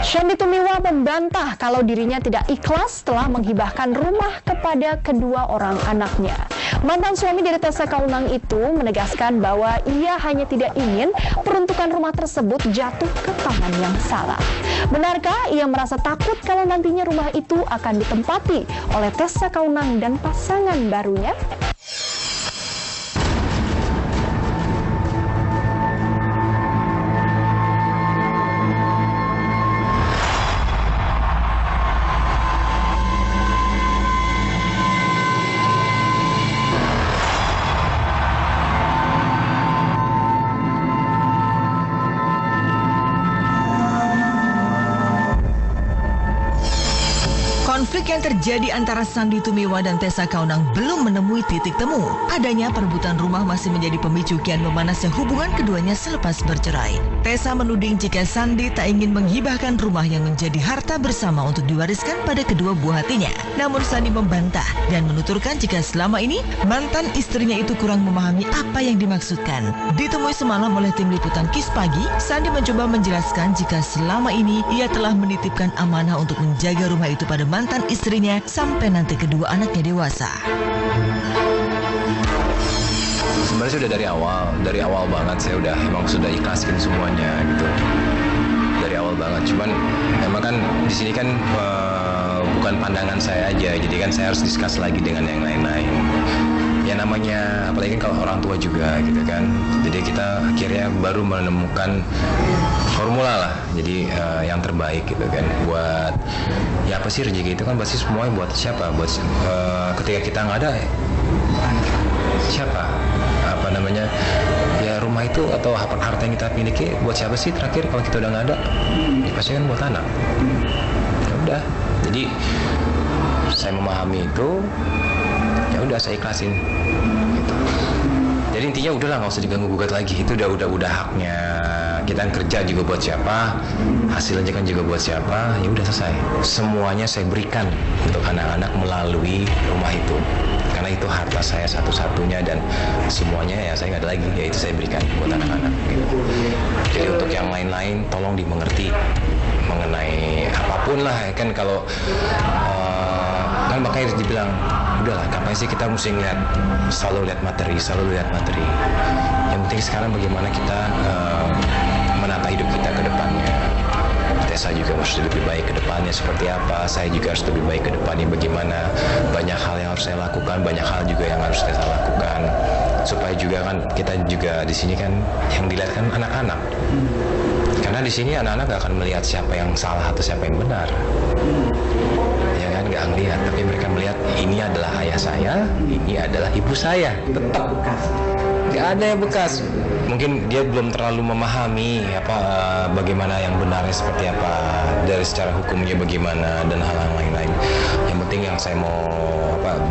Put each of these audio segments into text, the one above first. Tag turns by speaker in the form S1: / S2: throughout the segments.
S1: Sandy Tumiwa membantah kalau dirinya tidak ikhlas setelah menghibahkan rumah kepada kedua orang anaknya. Mantan suami dari Tessa Kaunang itu menegaskan bahwa ia hanya tidak ingin peruntukan rumah tersebut jatuh ke tangan yang salah. Benarkah ia merasa takut kalau nantinya rumah itu akan ditempati oleh Tessa Kaunang dan pasangan barunya?
S2: Konflik yang terjadi antara Sandy Tumiwa dan Tessa Kaunang belum menemui titik temu. Adanya perebutan rumah masih menjadi pemicu kian memanasnya hubungan keduanya selepas bercerai. Tessa menuding jika Sandy tak ingin menghibahkan rumah yang menjadi harta bersama untuk diwariskan pada kedua buah hatinya. Namun Sandy membantah dan menuturkan jika selama ini mantan istrinya itu kurang memahami apa yang dimaksudkan. Ditemui semalam oleh tim liputan KIS Pagi, Sandy mencoba menjelaskan jika selama ini ia telah menitipkan amanah untuk menjaga rumah itu pada mantan istrinya sampai nanti kedua anaknya dewasa.
S3: Sebenarnya sudah dari awal banget saya sudah ikhlasin semuanya gitu. Dari awal banget, cuman memang kan di sini kan bukan pandangan saya aja, jadi kan saya harus diskus lagi dengan yang lain-lain. Ya namanya, apalagi kan kalau orang tua juga gitu kan. Jadi kita akhirnya baru menemukan formula lah. Jadi yang terbaik gitu kan. Buat ya apa sih rezeki itu kan pasti semuanya buat siapa? Buat ketika kita nggak ada siapa? Apa namanya? Ya rumah itu atau harta yang kita miliki buat siapa sih terakhir kalau kita udah nggak ada? Ya, pasti kan buat anak. Ya udah. Jadi saya memahami itu. Ya udah saya ikhlasin gitu. Jadi intinya udahlah nggak usah diganggu gugat lagi, itu udah haknya kita yang kerja juga buat siapa, hasilnya kan juga buat siapa, ya udah selesai. Semuanya saya berikan untuk anak-anak melalui rumah itu karena itu harta saya satu-satunya dan semuanya ya saya nggak ada lagi, ya itu saya berikan buat anak-anak gitu. Jadi untuk yang lain-lain tolong dimengerti mengenai apapun lah ya kan. Kalau kan makanya dibilang udahlah, ngapain sih kita mesti selalu lihat materi. Yang penting sekarang bagaimana kita menata hidup kita ke depannya. Tessa juga harus lebih baik ke depannya seperti apa, saya juga harus lebih baik ke depannya bagaimana. Banyak hal yang harus saya lakukan, banyak hal juga yang harus Tessa lakukan. Supaya juga kan kita juga di sini kan yang dilihat kan anak-anak. Karena di sini anak-anak gak akan melihat siapa yang salah atau siapa yang benar. Ya kan, gak ngelihat, tapi mereka melihat ini adalah ayah saya, ini adalah ibu saya. Tetap bekas. Gak ada yang bekas. Mungkin dia belum terlalu memahami bagaimana yang benarnya seperti apa, dari secara hukumnya bagaimana dan hal-hal lain-lain. Yang penting yang saya mau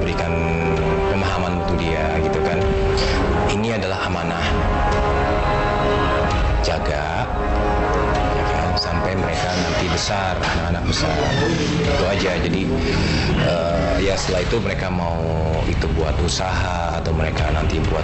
S3: berikan pemahaman untuk dia gitu kan. Ini adalah amanah. Jaga ya kan, sampai mereka nanti besar, anak-anak besar. Itu aja. Jadi ya setelah itu mereka mau itu buat usaha atau mereka nanti buat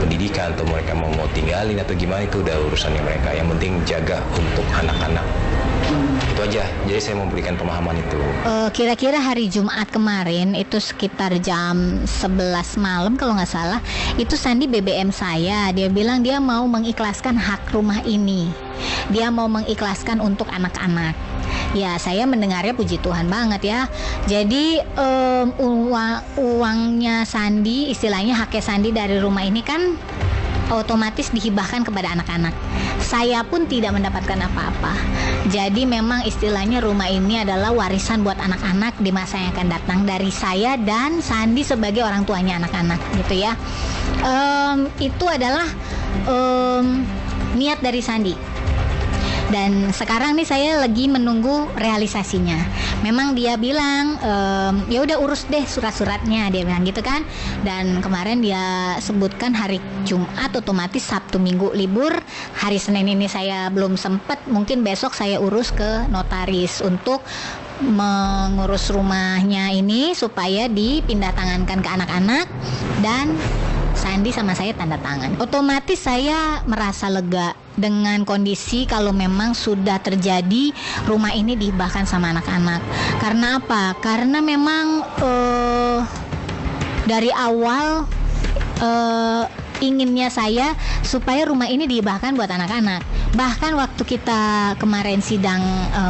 S3: pendidikan atau mereka mau tinggalin atau gimana, itu udah urusannya mereka. Yang penting jaga untuk anak-anak. Itu aja. Jadi saya memberikan pemahaman itu.
S4: Kira-kira hari Jumat kemarin itu sekitar jam 11 malam kalau nggak salah, itu Sandy BBM saya. Dia bilang dia mau mengikhlaskan hak rumah ini. Dia mau mengikhlaskan untuk anak-anak. Ya saya mendengarnya puji Tuhan banget ya. Jadi uangnya Sandy, istilahnya haknya Sandy dari rumah ini kan otomatis dihibahkan kepada anak-anak. Saya pun tidak mendapatkan apa-apa. Jadi memang istilahnya rumah ini adalah warisan buat anak-anak di masa yang akan datang dari saya dan Sandy sebagai orang tuanya anak-anak gitu ya. Itu adalah niat dari Sandy. Dan sekarang nih saya lagi menunggu realisasinya. Memang dia bilang ya udah urus deh surat-suratnya, dia bilang gitu kan. Dan kemarin dia sebutkan hari Jumat otomatis Sabtu Minggu libur. Hari Senin ini saya belum sempat, mungkin besok saya urus ke notaris untuk mengurus rumahnya ini supaya dipindah tangankan ke anak-anak dan Sandi sama saya tanda tangan. Otomatis saya merasa lega dengan kondisi kalau memang sudah terjadi rumah ini dihibahkan sama anak-anak. Karena apa? Karena memang dari awal inginnya saya supaya rumah ini dihibahkan buat anak-anak. Bahkan waktu kita kemarin sidang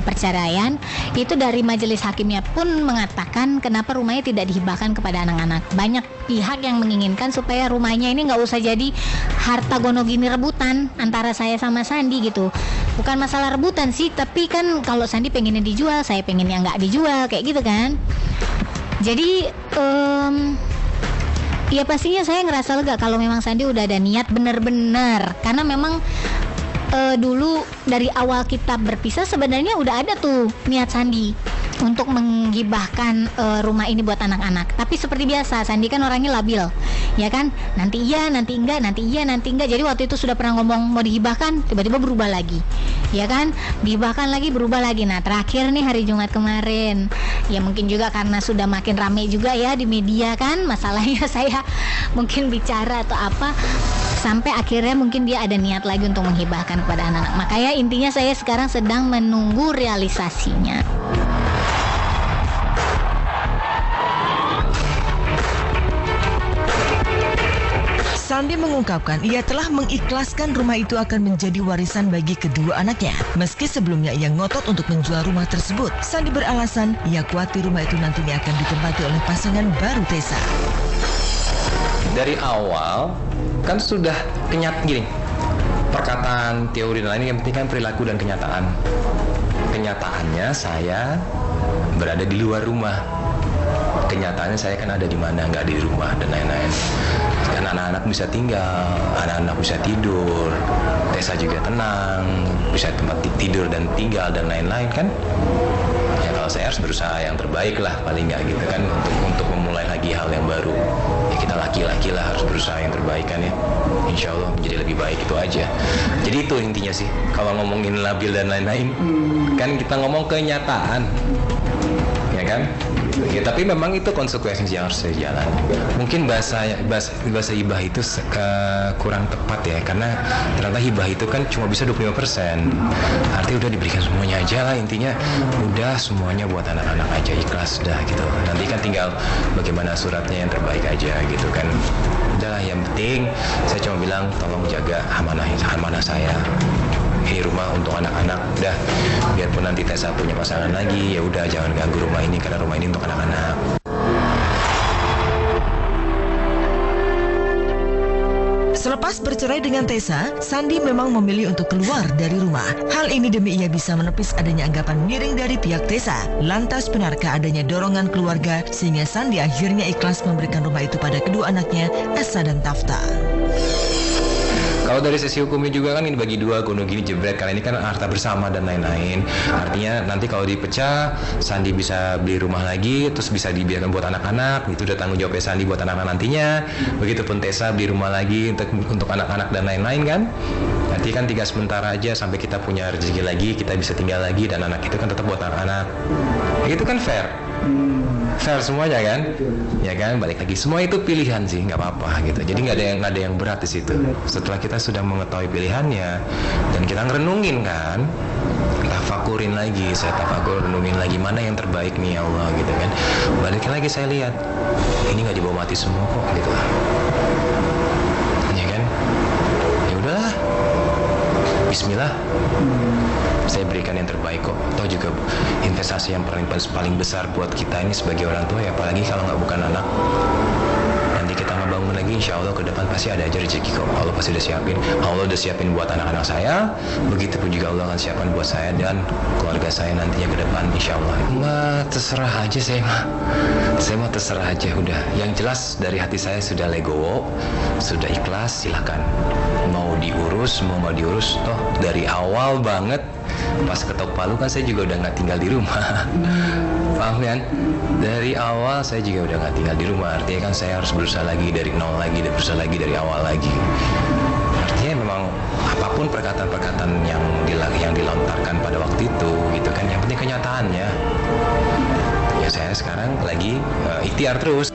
S4: perceraian, itu dari majelis hakimnya pun mengatakan kenapa rumahnya tidak dihibahkan kepada anak-anak. Banyak pihak yang menginginkan supaya rumahnya ini nggak usah jadi harta gono gini rebutan antara saya sama Sandi gitu. Bukan masalah rebutan sih, tapi kan kalau Sandi pengennya dijual, saya pengennya nggak dijual, kayak gitu kan. Jadi ya pastinya saya ngerasa lega kalau memang Sandi udah ada niat bener-bener. Karena memang dulu dari awal kita berpisah sebenarnya udah ada tuh niat Sandi untuk menghibahkan rumah ini buat anak-anak. Tapi seperti biasa, Sandi kan orangnya labil, ya kan? Nanti iya, nanti enggak, nanti iya, nanti enggak. Jadi waktu itu sudah pernah ngomong mau dihibahkan, tiba-tiba berubah lagi, ya kan? Dihibahkan lagi, berubah lagi. Nah terakhir nih hari Jumat kemarin, ya mungkin juga karena sudah makin rame juga ya di media kan, masalahnya saya mungkin bicara atau apa, sampai akhirnya mungkin dia ada niat lagi untuk menghibahkan kepada anak-anak. Makanya intinya saya sekarang sedang menunggu realisasinya.
S2: Sandi mengungkapkan ia telah mengikhlaskan rumah itu akan menjadi warisan bagi kedua anaknya. Meski sebelumnya ia ngotot untuk menjual rumah tersebut, Sandi beralasan ia khawatir rumah itu nantinya akan ditempati oleh pasangan baru Tessa.
S3: Dari awal kan sudah gini, perkataan, teori dan lain, yang penting kan perilaku dan kenyataan. Kenyataannya saya berada di luar rumah, kenyataannya saya kan ada di mana, nggak di rumah dan lain-lain. Kan anak-anak bisa tinggal, anak-anak bisa tidur, Tessa juga tenang, bisa tempat tidur dan tinggal dan lain-lain kan. Ya kalau saya harus berusaha yang terbaik lah paling nggak gitu kan, untuk memulai lagi hal yang baru. Ya kita laki-laki lah harus berusaha yang terbaik kan ya. Insya Allah menjadi lebih baik, itu aja. Jadi itu intinya sih. Kalau ngomongin labil dan lain-lain, kan kita ngomong kenyataan, ya kan? Ya, tapi memang itu konsekuensi yang harus saya jalani. Mungkin bahasa hibah itu kurang tepat ya, karena ternyata hibah itu kan cuma bisa 25%. Artinya udah diberikan semuanya aja lah, intinya udah semuanya buat anak-anak aja, ikhlas dah gitu. Nanti kan tinggal bagaimana suratnya yang terbaik aja gitu kan. Udahlah, yang penting saya cuma bilang tolong jaga amanah saya. Ini rumah untuk anak-anak, udah biarpun nanti Tessa punya pasangan lagi, ya udah jangan ganggu rumah ini karena rumah ini untuk anak-anak.
S2: Selepas bercerai dengan Tessa, Sandi memang memilih untuk keluar dari rumah. Hal ini demi ia bisa menepis adanya anggapan miring dari pihak Tessa. Lantas benarkah adanya dorongan keluarga sehingga Sandi akhirnya ikhlas memberikan rumah itu pada kedua anaknya, Esa dan Tafta?
S3: Kalau dari sisi hukumnya juga kan ini bagi dua, gono gini jebret, karena ini kan harta bersama dan lain-lain. Artinya nanti kalau dipecah, Sandi bisa beli rumah lagi, terus bisa dibiarkan buat anak-anak. Itu udah tanggung jawabnya Sandi buat anak-anak nantinya. Begitupun Tessa beli rumah lagi untuk anak-anak dan lain-lain kan. Nanti kan tinggal sementara aja sampai kita punya rezeki lagi, kita bisa tinggal lagi, dan anak itu kan tetap buat anak-anak. Itu kan fair. Fair semuanya kan, ya kan, balik lagi semua itu pilihan sih, nggak apa-apa gitu. Jadi nggak ada yang berat di situ. Setelah kita sudah mengetahui pilihannya dan kita ngerenungin kan, tafakurin lagi, saya tafakur renungin lagi mana yang terbaik nih ya Allah gitu kan. Balik lagi saya lihat ini nggak dibawa mati semua kok gitu, ya kan. Ya udahlah, Bismillah. Saya berikan yang terbaik kok. Toh juga investasi yang paling besar buat kita ini sebagai orang tua ya, apalagi kalau nggak bukan anak. Nanti kita ngebangun lagi, insya Allah ke depan pasti ada aja rezeki kok. Allah pasti udah siapin. Allah udah siapin buat anak-anak saya. Begitupun juga Allah akan siapkan buat saya dan keluarga saya nantinya ke depan, insya Allah. Terserah aja saya mah terserah aja udah. Yang jelas dari hati saya sudah legowo, sudah ikhlas, silakan. Mau diurus, mau nggak diurus, toh dari awal banget pas ketok palu kan saya juga udah nggak tinggal di rumah. Paham kan? Dari awal saya juga udah nggak tinggal di rumah. Artinya kan saya harus berusaha lagi dari nol lagi, dan berusaha lagi dari awal lagi. Artinya memang apapun perkataan-perkataan yang dilontarkan pada waktu itu gitu kan, yang penting kenyataannya. Ya saya sekarang lagi ikhtiar terus.